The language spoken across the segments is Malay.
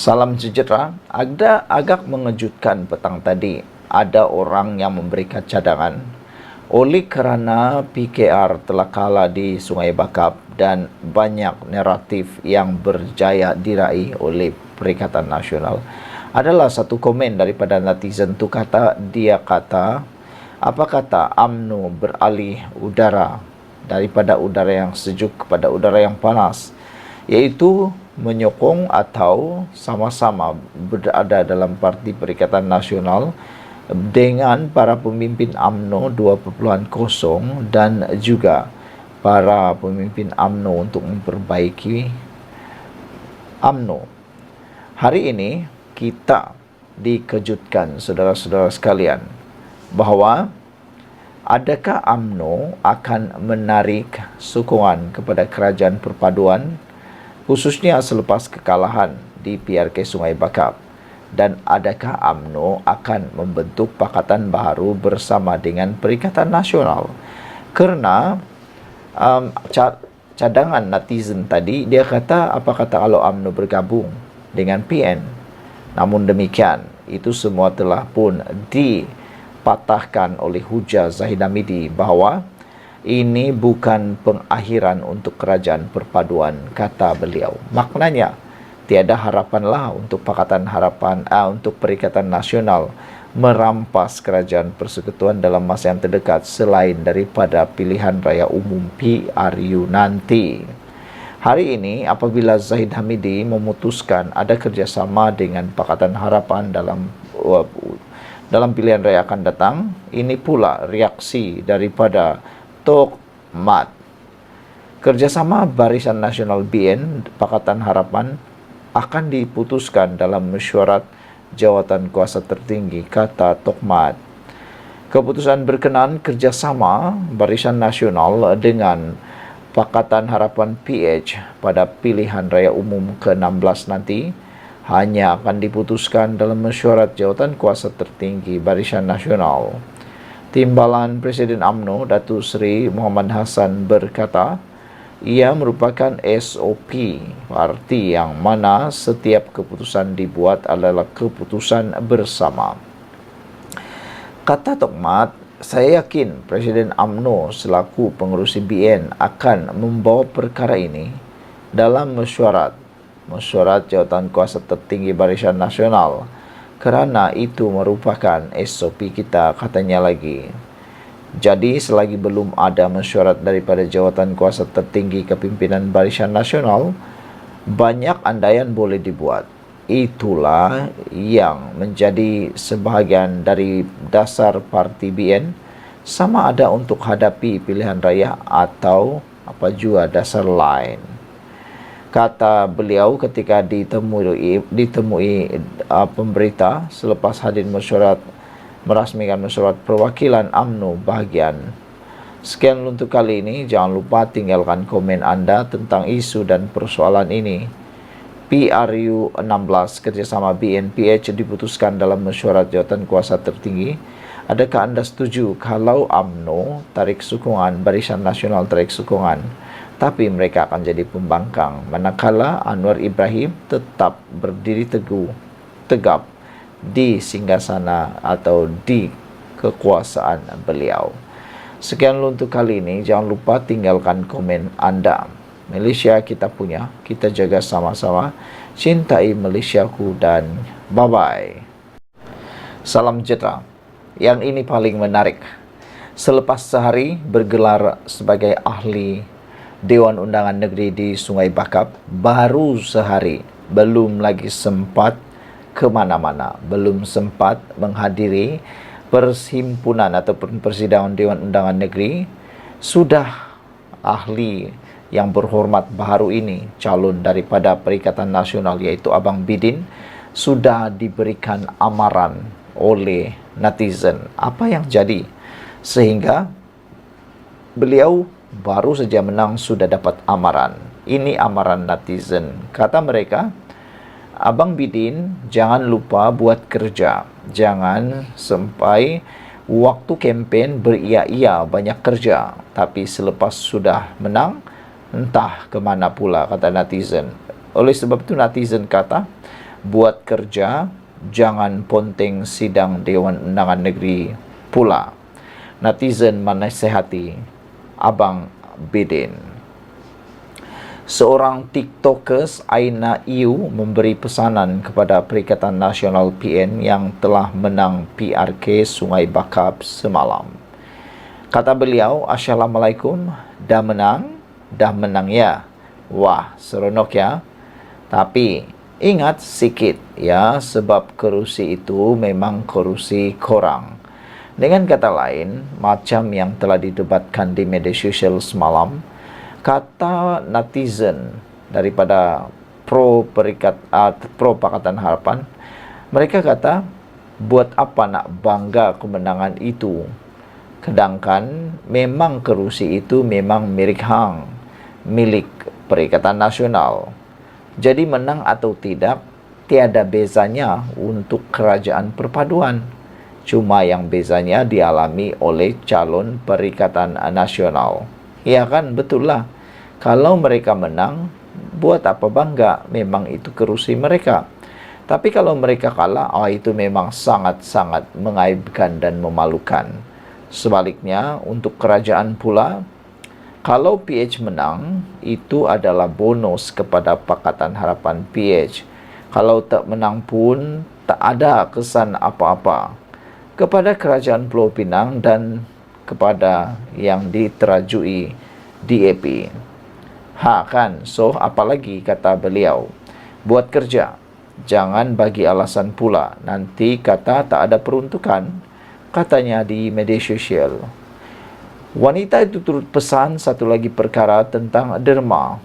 Salam sejahtera. Agak mengejutkan petang tadi. Ada orang yang memberikan cadangan oleh kerana PKR telah kalah di Sungai Bakap dan banyak naratif yang berjaya diraih oleh Perikatan Nasional. Adalah satu komen daripada netizen tu dia kata, apa kata UMNO beralih udara daripada udara yang sejuk kepada udara yang panas, iaitu menyokong atau sama-sama berada dalam Parti Perikatan Nasional dengan para pemimpin UMNO 2.0 dan juga para pemimpin UMNO untuk memperbaiki UMNO. Hari ini kita dikejutkan saudara-saudara sekalian bahawa adakah UMNO akan menarik sokongan kepada kerajaan perpaduan khususnya selepas kekalahan di PRK Sungai Bakap, dan adakah UMNO akan membentuk pakatan baru bersama dengan Perikatan Nasional? Kerana cadangan netizen tadi, dia kata, apa kata kalau UMNO bergabung dengan PN? Namun demikian, itu semua telah pun dipatahkan oleh hujah Zahid Hamidi bahawa ini bukan pengakhiran untuk kerajaan perpaduan, kata beliau. Maknanya, tiada harapanlah untuk untuk Perikatan Nasional merampas kerajaan persekutuan dalam masa yang terdekat selain daripada pilihan raya umum PRU nanti. Hari ini, apabila Zahid Hamidi memutuskan ada kerjasama dengan Pakatan Harapan dalam pilihan raya akan datang, ini pula reaksi daripada Tok Mat. Kerjasama Barisan Nasional BN Pakatan Harapan akan diputuskan dalam mesyuarat jawatan kuasa tertinggi, kata Tok Mat. Keputusan berkenaan kerjasama Barisan Nasional dengan Pakatan Harapan PH pada pilihan raya umum ke-16 nanti hanya akan diputuskan dalam mesyuarat jawatan kuasa tertinggi Barisan Nasional. Timbalan Presiden UMNO Datuk Seri Muhammad Hassan berkata, ia merupakan SOP parti yang mana setiap keputusan dibuat adalah keputusan bersama. Kata Tok Mat, saya yakin Presiden UMNO selaku pengerusi BN akan membawa perkara ini dalam mesyuarat jawatan kuasa tertinggi Barisan Nasional, kerana itu merupakan SOP kita, katanya lagi. Jadi selagi belum ada mesyuarat daripada jawatan kuasa tertinggi kepimpinan Barisan Nasional, banyak andaian boleh dibuat. Itulah yang menjadi sebahagian dari dasar parti BN, sama ada untuk hadapi pilihan raya atau apa jua dasar lain. Kata beliau ketika ditemui pemberita selepas hadir merasmikan mesyuarat perwakilan UMNO bahagian. Sekian untuk kali ini. Jangan lupa tinggalkan komen anda tentang isu dan persoalan ini. PRU 16 kerjasama BNPH diputuskan dalam mesyuarat jawatan kuasa tertinggi. Adakah anda setuju kalau UMNO tarik sokongan, Barisan Nasional tarik sokongan, tapi mereka akan jadi pembangkang, manakala Anwar Ibrahim tetap berdiri tegap di singgasana atau di kekuasaan beliau. Sekian untuk kali ini. Jangan lupa tinggalkan komen anda. Malaysia kita punya, kita jaga sama-sama. Cintai Malaysiaku dan bye-bye. Salam sejahtera. Yang ini paling menarik. Selepas sehari bergelar sebagai ahli Dewan Undangan Negeri di Sungai Bakap, baru sehari, belum lagi sempat ke mana-mana, belum sempat menghadiri perhimpunan ataupun persidangan Dewan Undangan Negeri, sudah ahli yang berhormat baru ini, calon daripada Perikatan Nasional iaitu Abang Bidin, sudah diberikan amaran oleh netizen. Apa yang jadi sehingga beliau baru saja menang sudah dapat amaran? Ini amaran netizen. Kata mereka, Abang Bidin jangan lupa buat kerja, jangan sampai waktu kempen beria-ia banyak kerja, tapi selepas sudah menang entah ke mana pula, kata netizen. Oleh sebab itu netizen kata buat kerja, jangan ponteng sidang Dewan Undangan Negeri pula. Netizen menasihati Abang Bidin. Seorang TikTokers Aina Iu memberi pesanan kepada Perikatan Nasional PN yang telah menang PRK Sungai Bakap semalam. Kata beliau, "Assalamualaikum, dah menang ya. Wah, seronok ya. Tapi ingat sikit ya, sebab kerusi itu memang kerusi korang." Dengan kata lain, macam yang telah didebatkan di media sosial semalam, kata netizen daripada pro Pakatan Harapan, mereka kata, buat apa nak bangga kemenangan itu, sedangkan memang kerusi itu memang milik hang, milik Perikatan Nasional. Jadi menang atau tidak, tiada bezanya untuk kerajaan perpaduan. Cuma yang bezanya dialami oleh calon Perikatan Nasional. Ya kan, betul lah. Kalau mereka menang, buat apa bangga? Memang itu kerusi mereka. Tapi kalau mereka kalah, itu memang sangat-sangat mengaibkan dan memalukan. Sebaliknya, untuk kerajaan pula, kalau PH menang, itu adalah bonus kepada Pakatan Harapan PH. Kalau tak menang pun, tak ada kesan apa-apa kepada kerajaan Pulau Pinang dan kepada yang diterajui DAP. Kan, so apalagi kata beliau, buat kerja, jangan bagi alasan pula, nanti kata tak ada peruntukan, katanya di media sosial. Wanita itu turut pesan satu lagi perkara tentang derma.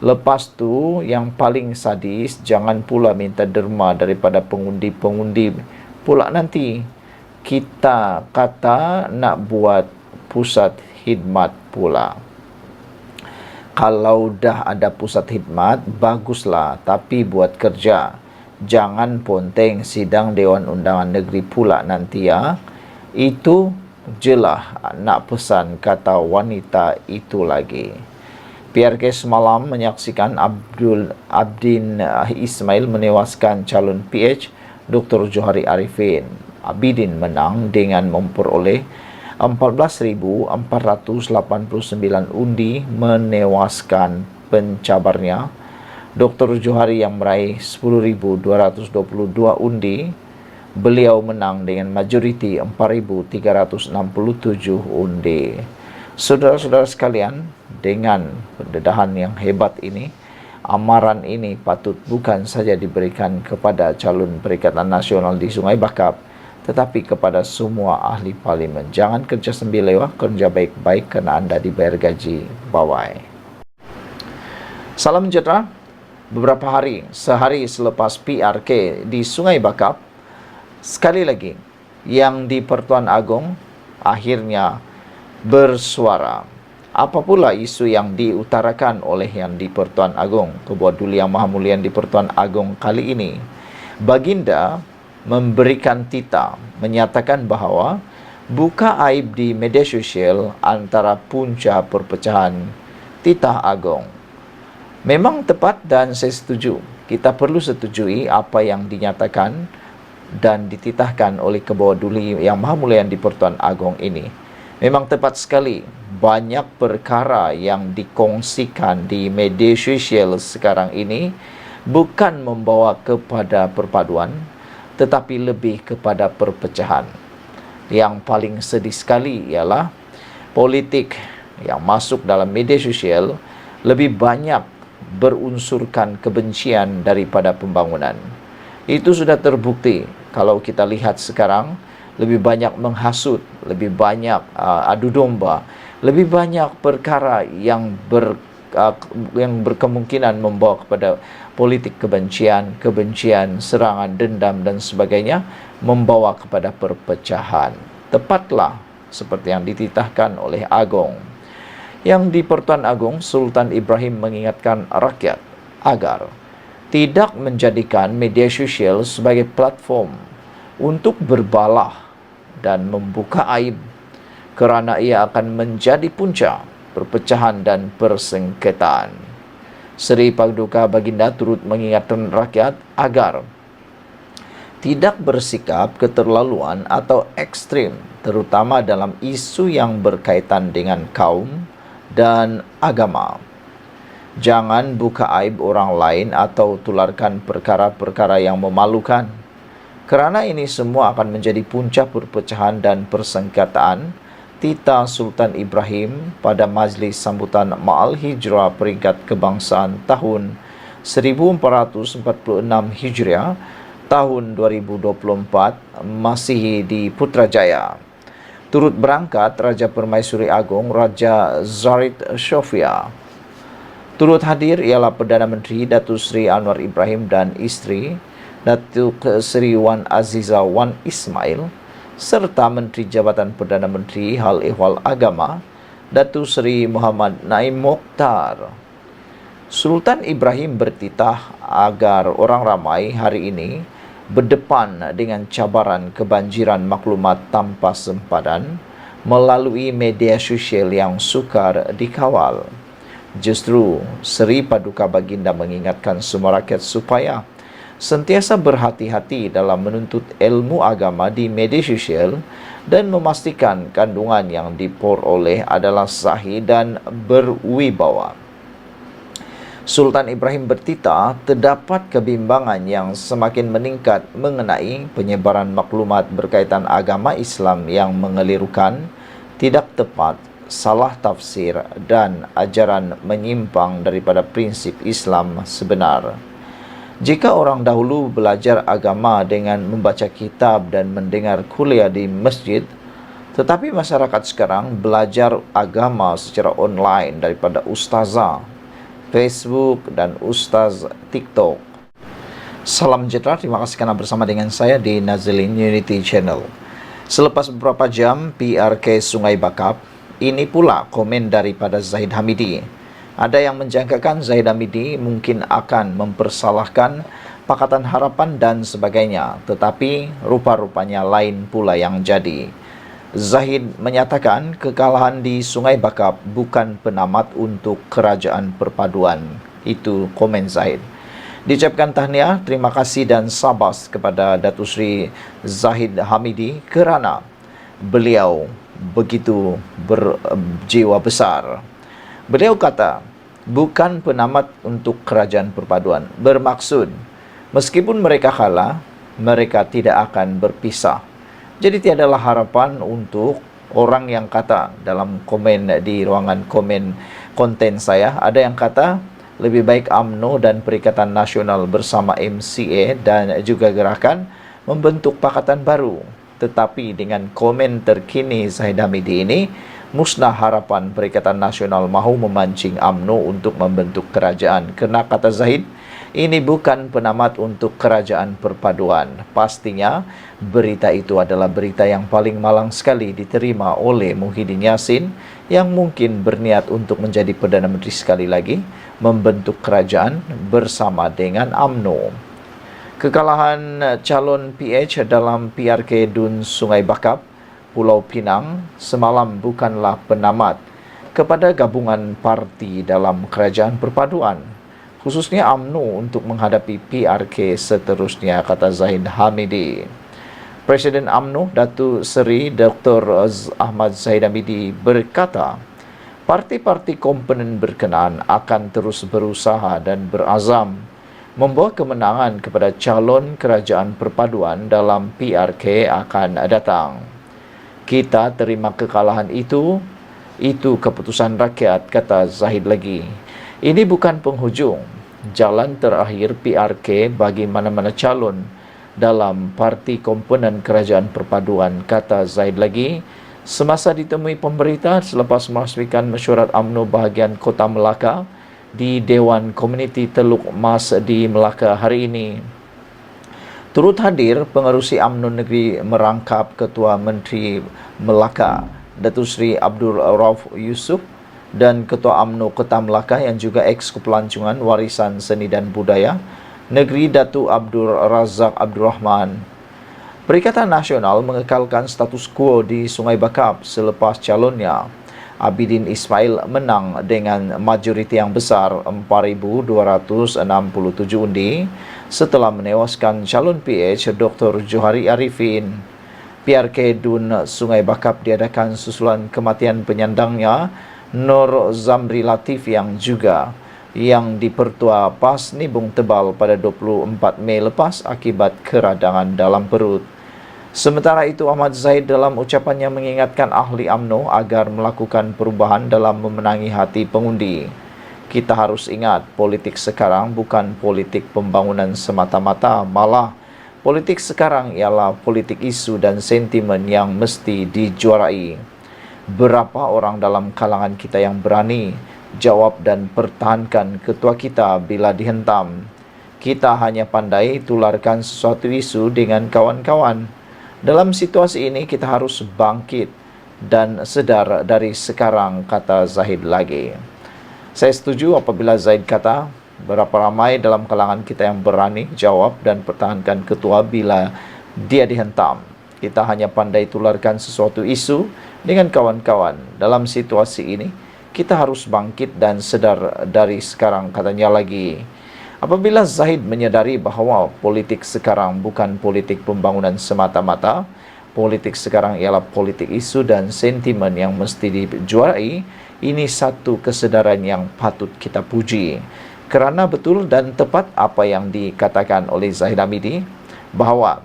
Lepas tu, yang paling sadis, jangan pula minta derma daripada pengundi-pengundi pula nanti. Kita kata nak buat pusat khidmat pula. Kalau dah ada pusat khidmat, baguslah, tapi buat kerja. Jangan ponteng sidang Dewan Undangan Negeri pula nanti ya. Itu jelah nak pesan, kata wanita itu lagi. PRK semalam menyaksikan Abdin Ismail menewaskan calon PH Dr. Johari Arifin. Abidin menang dengan memperoleh 14,489 undi, menewaskan pencabarnya. Dr. Johari yang meraih 10,222 undi, beliau menang dengan majoriti 4,367 undi. Saudara-saudara sekalian, dengan pendedahan yang hebat ini, amaran ini patut bukan saja diberikan kepada calon Perikatan Nasional di Sungai Bakap, tetapi kepada semua ahli parlimen. Jangan kerja sembelewah, kerja baik-baik kerana anda dibayar gaji. Bye-bye. Salam sejahtera. Beberapa sehari selepas PRK di Sungai Bakap, sekali lagi, yang di Pertuan Agong akhirnya bersuara. Apa pula isu yang diutarakan oleh yang di Pertuan Agong, Ketua Duli Yang Maha Mulia di Pertuan Agong kali ini? Baginda memberikan tita, menyatakan bahawa buka aib di media sosial antara punca perpecahan titah agong. Memang tepat dan saya setuju. Kita perlu setujui apa yang dinyatakan dan dititahkan oleh Ketua Duli Yang Maha Mulia di Pertuan Agong ini. Memang tepat sekali, banyak perkara yang dikongsikan di media sosial sekarang ini bukan membawa kepada perpaduan, tetapi lebih kepada perpecahan. Yang paling sedih sekali ialah politik yang masuk dalam media sosial lebih banyak berunsurkan kebencian daripada pembangunan. Itu sudah terbukti. Kalau kita lihat sekarang, lebih banyak menghasut, lebih banyak adu domba, lebih banyak perkara yang berkemungkinan membawa kepada politik kebencian, serangan, dendam dan sebagainya, membawa kepada perpecahan. Tepatlah seperti yang dititahkan oleh Agong. Yang di Pertuan Agong, Sultan Ibrahim mengingatkan rakyat agar tidak menjadikan media sosial sebagai platform untuk berbalah dan membuka aib, kerana ia akan menjadi punca perpecahan dan persengketaan. Seri Paduka Baginda turut mengingatkan rakyat agar tidak bersikap keterlaluan atau ekstrim, terutama dalam isu yang berkaitan dengan kaum dan agama. Jangan buka aib orang lain atau tularkan perkara-perkara yang memalukan, kerana ini semua akan menjadi punca perpecahan dan persengketaan. Tita Sultan Ibrahim pada majlis sambutan Ma'al Hijrah Peringkat Kebangsaan tahun 1446 Hijriah tahun 2024 Masihi di Putrajaya. Turut berangkat Raja Permaisuri Agong Raja Zaid Shofia. Turut hadir ialah Perdana Menteri Datuk Seri Anwar Ibrahim dan isteri Datuk Seri Wan Aziza Wan Ismail, serta Menteri Jabatan Perdana Menteri Hal Ehwal Agama Datuk Seri Muhammad Naim Mokhtar. Sultan Ibrahim bertitah agar orang ramai hari ini berdepan dengan cabaran kebanjiran maklumat tanpa sempadan melalui media sosial yang sukar dikawal. Justru Seri Paduka Baginda mengingatkan semua rakyat supaya sentiasa berhati-hati dalam menuntut ilmu agama di media sosial dan memastikan kandungan yang diperoleh adalah sahih dan berwibawa. Sultan Ibrahim bertitah terdapat kebimbangan yang semakin meningkat mengenai penyebaran maklumat berkaitan agama Islam yang mengelirukan, tidak tepat, salah tafsir dan ajaran menyimpang daripada prinsip Islam sebenar. Jika orang dahulu belajar agama dengan membaca kitab dan mendengar kuliah di masjid, tetapi masyarakat sekarang belajar agama secara online daripada ustazah Facebook dan ustaz TikTok. Salam sejahtera, terima kasih kerana bersama dengan saya di Nazilin Unity Channel. Selepas beberapa jam PRK Sungai Bakap, ini pula komen daripada Zahid Hamidi. Ada yang menjangkakan Zahid Hamidi mungkin akan mempersalahkan Pakatan Harapan dan sebagainya, tetapi rupa-rupanya lain pula yang jadi. Zahid menyatakan kekalahan di Sungai Bakap bukan penamat untuk kerajaan perpaduan. Itu komen Zahid. Diucapkan tahniah, terima kasih dan sabas kepada Datuk Seri Zahid Hamidi kerana beliau begitu berjiwa besar. Beliau kata, bukan penamat untuk kerajaan perpaduan. Bermaksud, meskipun mereka kalah, mereka tidak akan berpisah. Jadi tiadalah harapan untuk orang yang kata dalam komen di ruangan komen konten saya, ada yang kata lebih baik UMNO dan Perikatan Nasional bersama MCA dan juga gerakan membentuk pakatan baru. Tetapi dengan komen terkini Zahid Hamidi ini, musnah harapan Perikatan Nasional mahu memancing UMNO untuk membentuk kerajaan. Kerana kata Zahid, ini bukan penamat untuk kerajaan perpaduan. Pastinya berita itu adalah berita yang paling malang sekali diterima oleh Muhyiddin Yassin yang mungkin berniat untuk menjadi Perdana Menteri sekali lagi, membentuk kerajaan bersama dengan UMNO. Kekalahan calon PH dalam PRK Dun Sungai Bakap, Pulau Pinang semalam bukanlah penamat kepada gabungan parti dalam kerajaan perpaduan, khususnya UMNO untuk menghadapi PRK seterusnya, kata Zahid Hamidi. Presiden UMNO Datuk Seri Dr. Ahmad Zahid Hamidi berkata, parti-parti komponen berkenaan akan terus berusaha dan berazam membawa kemenangan kepada calon kerajaan perpaduan dalam PRK akan datang. Kita terima kekalahan itu keputusan rakyat, kata Zahid lagi. Ini bukan penghujung, jalan terakhir PRK bagi mana-mana calon dalam parti komponen kerajaan perpaduan, kata Zahid lagi. Semasa ditemui pemberita selepas merasmikan mesyuarat UMNO bahagian Kota Melaka di Dewan Komuniti Teluk Mas di Melaka hari ini. Turut hadir pengerusi UMNO Negeri merangkap Ketua Menteri Melaka Datuk Seri Abdul Rauf Yusof dan Ketua UMNO Kota Melaka yang juga ex-Kepelancongan Warisan Seni dan Budaya Negeri Datuk Abdul Razak Abdul Rahman. Perikatan Nasional mengekalkan status quo di Sungai Bakap selepas calonnya Abidin Ismail menang dengan majoriti yang besar 4.267 undi setelah menewaskan calon PH Dr. Johari Arifin. PRK Dun Sungai Bakap diadakan susulan kematian penyandangnya Nur Zamri Latif yang dipertua PAS Nibung Tebal pada 24 Mei lepas akibat keradangan dalam perut. Sementara itu, Ahmad Zahid dalam ucapannya mengingatkan ahli UMNO agar melakukan perubahan dalam memenangi hati pengundi. Kita harus ingat, politik sekarang bukan politik pembangunan semata-mata, malah politik sekarang ialah politik isu dan sentimen yang mesti dijuarai. Berapa orang dalam kalangan kita yang berani jawab dan pertahankan ketua kita bila dihentam? Kita hanya pandai tularkan sesuatu isu dengan kawan-kawan. Dalam situasi ini kita harus bangkit dan sedar dari sekarang, kata Zahid lagi. Saya setuju apabila Zahid kata, berapa ramai dalam kalangan kita yang berani jawab dan pertahankan ketua bila dia dihentam. Kita hanya pandai tularkan sesuatu isu dengan kawan-kawan. Dalam situasi ini, kita harus bangkit dan sedar dari sekarang, katanya lagi. Apabila Zahid menyadari bahawa politik sekarang bukan politik pembangunan semata-mata, politik sekarang ialah politik isu dan sentimen yang mesti dijuarai, ini satu kesedaran yang patut kita puji. Kerana betul dan tepat apa yang dikatakan oleh Zahid Hamidi, bahawa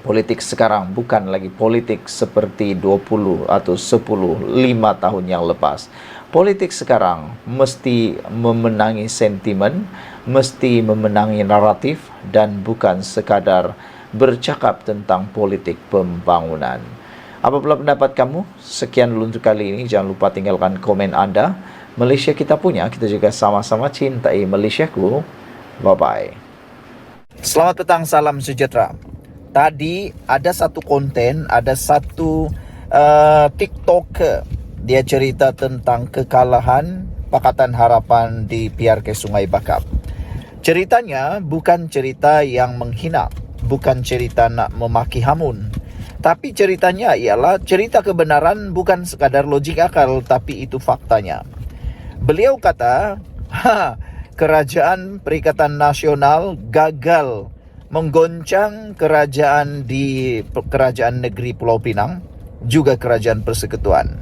politik sekarang bukan lagi politik seperti 20 atau 10, 5 tahun yang lepas. Politik sekarang mesti memenangi sentimen, mesti memenangi naratif dan bukan sekadar bercakap tentang politik pembangunan. Apa pula pendapat kamu? Sekian dulu untuk kali ini. Jangan lupa tinggalkan komen anda. Malaysia kita punya, kita juga sama-sama cintai Malaysiaku. Bye-bye. Selamat petang, salam sejahtera. Tadi ada satu konten, ada satu TikToker. Dia cerita tentang kekalahan Pakatan Harapan di PRK Sungai Bakap. Ceritanya bukan cerita yang menghina, bukan cerita nak memaki hamun. Tapi ceritanya ialah cerita kebenaran, bukan sekadar logik akal, tapi itu faktanya. Beliau kata, kerajaan Perikatan Nasional gagal menggoncang kerajaan negeri Pulau Pinang, juga kerajaan persekutuan.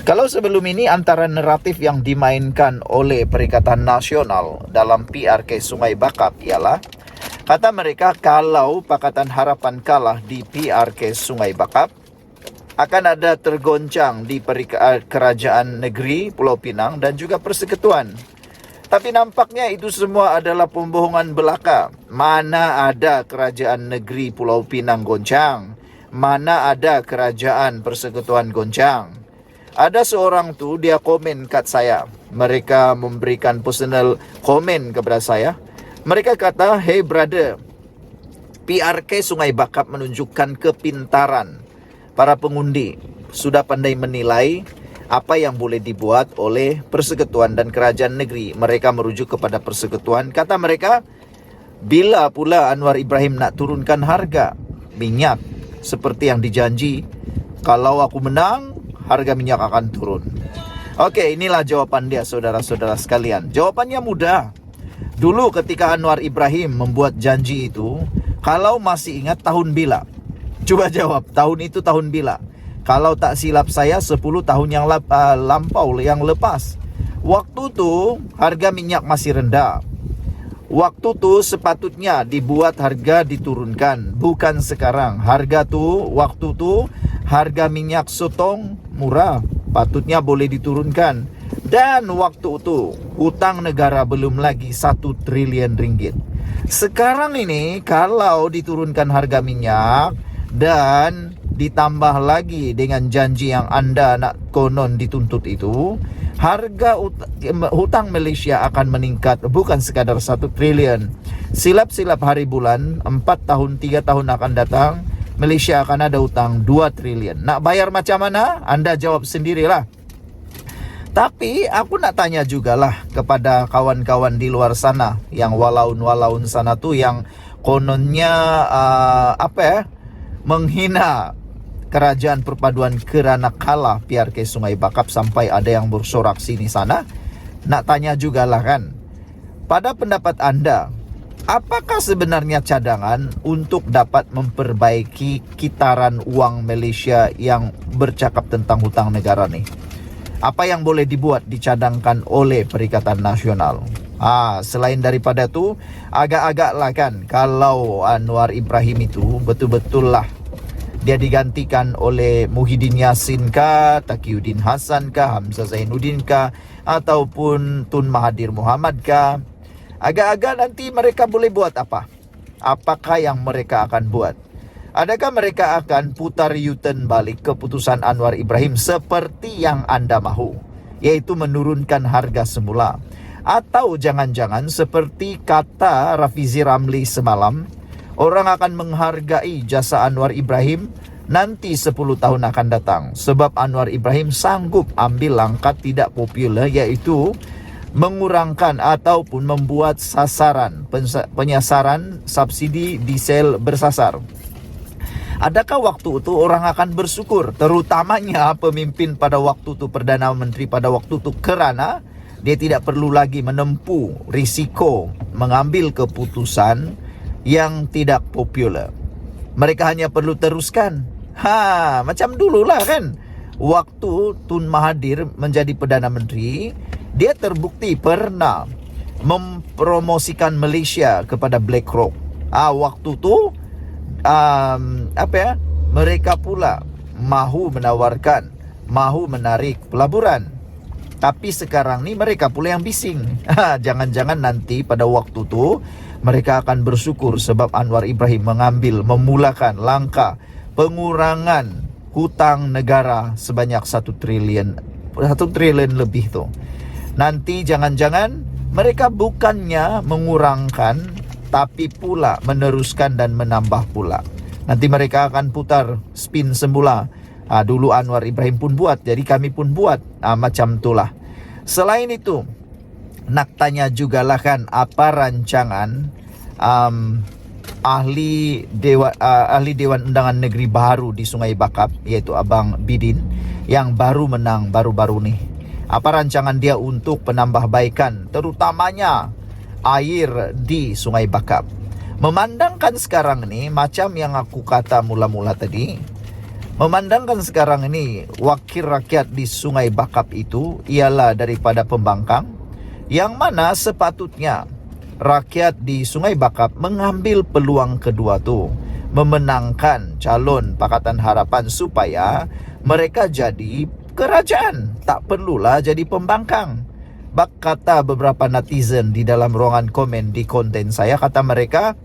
Kalau sebelum ini antara naratif yang dimainkan oleh Perikatan Nasional dalam PRK Sungai Bakap ialah, kata mereka, kalau Pakatan Harapan kalah di PRK Sungai Bakap, akan ada tergoncang di kerajaan negeri Pulau Pinang dan juga persekutuan. Tapi nampaknya itu semua adalah pembohongan belaka. Mana ada kerajaan negeri Pulau Pinang goncang? Mana ada kerajaan persekutuan goncang? Ada seorang tu, dia komen kat saya. Mereka memberikan personal komen kepada saya. Mereka kata, hey brother, PRK Sungai Bakap menunjukkan kepintaran para pengundi. Sudah pandai menilai apa yang boleh dibuat oleh persekutuan dan kerajaan negeri. Mereka merujuk kepada persekutuan. Kata mereka, bila pula Anwar Ibrahim nak turunkan harga minyak seperti yang dijanji, kalau aku menang, harga minyak akan turun. Okey, inilah jawapan dia, saudara-saudara sekalian. Jawapannya mudah. Dulu ketika Anwar Ibrahim membuat janji itu, kalau masih ingat tahun bila? Cuba jawab, tahun itu tahun bila? Kalau tak silap saya 10 tahun yang lampau, yang lepas. Waktu tu harga minyak masih rendah. Waktu tu sepatutnya dibuat harga diturunkan, bukan sekarang. Waktu tu harga minyak sotong murah, patutnya boleh diturunkan. Dan waktu itu hutang negara belum lagi 1 triliun ringgit. Sekarang ini kalau diturunkan harga minyak dan ditambah lagi dengan janji yang anda nak konon dituntut itu, harga hutang Malaysia akan meningkat bukan sekadar 1 triliun. Silap-silap hari bulan, 4 tahun, 3 tahun akan datang, Malaysia akan ada hutang 2 triliun. Nak bayar macam mana? Anda jawab sendirilah. Tapi aku nak tanya jugalah kepada kawan-kawan di luar sana, yang walaun-walaun sana tu, yang kononnya menghina kerajaan perpaduan kerana kalah PRK Sungai Bakap sampai ada yang bersorak sini sana. Nak tanya jugalah kan, pada pendapat anda, apakah sebenarnya cadangan untuk dapat memperbaiki kitaran wang Malaysia yang bercakap tentang hutang negara ni? Apa yang boleh dibuat, dicadangkan oleh Perikatan Nasional? Selain daripada tu, agak-agak lah kan, kalau Anwar Ibrahim itu betul-betul lah dia digantikan oleh Muhyiddin Yassin kah, Taqiyuddin Hasan kah, Hamzah Zainuddin kah, ataupun Tun Mahathir Mohamad kah, agak-agak nanti mereka boleh buat apa? Apakah yang mereka akan buat? Adakah mereka akan putar U-turn balik keputusan Anwar Ibrahim seperti yang anda mahu, yaitu menurunkan harga semula? Atau jangan-jangan seperti kata Rafizi Ramli semalam, orang akan menghargai jasa Anwar Ibrahim nanti 10 tahun akan datang, sebab Anwar Ibrahim sanggup ambil langkah tidak popular, yaitu mengurangkan ataupun membuat penyasaran subsidi diesel bersasar. Adakah waktu itu orang akan bersyukur, terutamanya pemimpin pada waktu itu, Perdana Menteri pada waktu itu, kerana dia tidak perlu lagi menempuh risiko mengambil keputusan yang tidak popular. Mereka hanya perlu teruskan. Macam dululah kan, waktu Tun Mahathir menjadi Perdana Menteri, dia terbukti pernah mempromosikan Malaysia kepada BlackRock. Waktu tu mereka pula mahu menawarkan, mahu menarik pelaburan. Tapi sekarang ni mereka pula yang bising. Jangan-jangan nanti pada waktu tu mereka akan bersyukur sebab Anwar Ibrahim memulakan langkah pengurangan hutang negara sebanyak 1 trilion lebih tu. Nanti jangan-jangan mereka bukannya mengurangkan, tapi pula meneruskan dan menambah pula. Nanti mereka akan putar spin semula. Dulu Anwar Ibrahim pun buat, jadi kami pun buat. Macam itulah. Selain itu, nak tanya jugalah kan, apa rancangan ahli Dewan Undangan Negeri baru di Sungai Bakap, iaitu Abang Bidin, yang baru menang baru-baru ni. Apa rancangan dia untuk penambahbaikan, terutamanya air di Sungai Bakap? Memandangkan sekarang ni, macam yang aku kata mula-mula tadi, memandangkan sekarang ini wakil rakyat di Sungai Bakap itu ialah daripada pembangkang, yang mana sepatutnya rakyat di Sungai Bakap mengambil peluang kedua tu, memenangkan calon Pakatan Harapan supaya mereka jadi kerajaan, tak perlulah jadi pembangkang. Kata beberapa netizen di dalam ruangan komen di konten saya, kata mereka,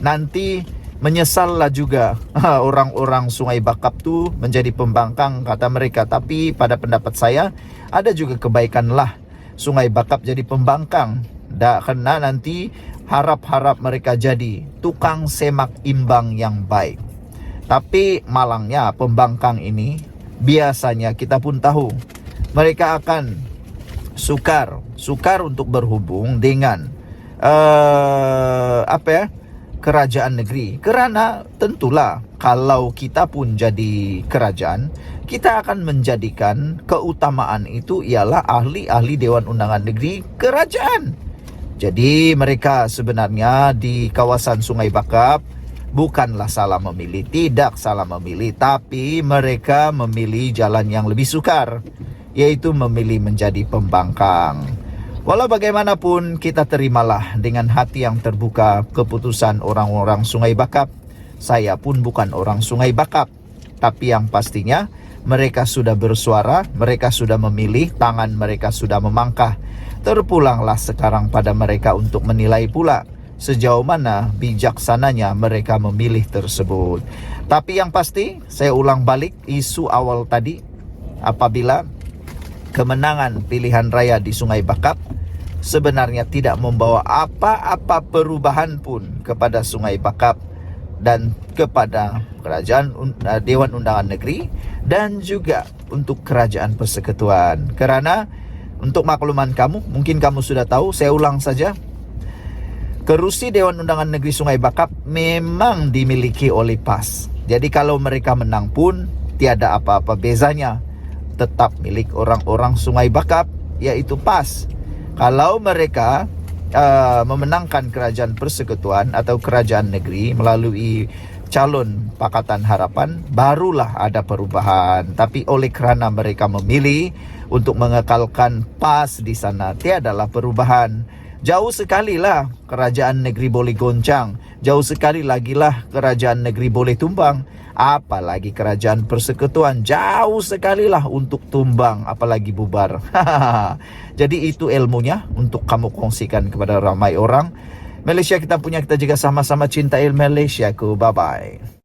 nanti menyesallah juga orang-orang Sungai Bakap tu menjadi pembangkang, kata mereka. Tapi pada pendapat saya, ada juga kebaikanlah Sungai Bakap jadi pembangkang, kerana nanti harap-harap mereka jadi tukang semak imbang yang baik. Tapi malangnya pembangkang ini, biasanya kita pun tahu, mereka akan sukar untuk berhubung dengan kerajaan negeri. Kerana tentulah kalau kita pun jadi kerajaan, kita akan menjadikan keutamaan itu ialah ahli-ahli Dewan Undangan Negeri kerajaan. Jadi mereka sebenarnya di kawasan Sungai Bakap bukanlah salah memilih, tidak salah memilih, tapi mereka memilih jalan yang lebih sukar, yaitu memilih menjadi pembangkang. Walau bagaimanapun, kita terimalah dengan hati yang terbuka keputusan orang-orang Sungai Bakap. Saya pun bukan orang Sungai Bakap, tapi yang pastinya mereka sudah bersuara, mereka sudah memilih, tangan mereka sudah memangkah. Terpulanglah sekarang pada mereka untuk menilai pula sejauh mana bijaksananya mereka memilih tersebut. Tapi yang pasti, saya ulang balik isu awal tadi, apabila kemenangan pilihan raya di Sungai Bakap sebenarnya tidak membawa apa-apa perubahan pun kepada Sungai Bakap dan kepada kerajaan Dewan Undangan Negeri dan juga untuk kerajaan persekutuan. Kerana untuk makluman kamu, mungkin kamu sudah tahu, saya ulang saja, Kerusi Dewan Undangan Negeri Sungai Bakap memang dimiliki oleh PAS. Jadi kalau mereka menang pun tiada apa-apa bezanya. Tetap milik orang-orang Sungai Bakap, yaitu PAS. Kalau mereka memenangkan kerajaan persekutuan atau kerajaan negeri melalui calon Pakatan Harapan, barulah ada perubahan. Tapi oleh kerana mereka memilih untuk mengekalkan PAS di sana, tiadalah perubahan. Jauh sekali lah kerajaan negeri boleh goncang. Jauh sekali lagi lah kerajaan negeri boleh tumbang. Apalagi kerajaan persekutuan, jauh sekali lah untuk tumbang, apalagi bubar. Jadi itu ilmunya untuk kamu kongsikan kepada ramai orang. Malaysia kita punya, kita juga sama-sama cintai Malaysia ku. Bye-bye.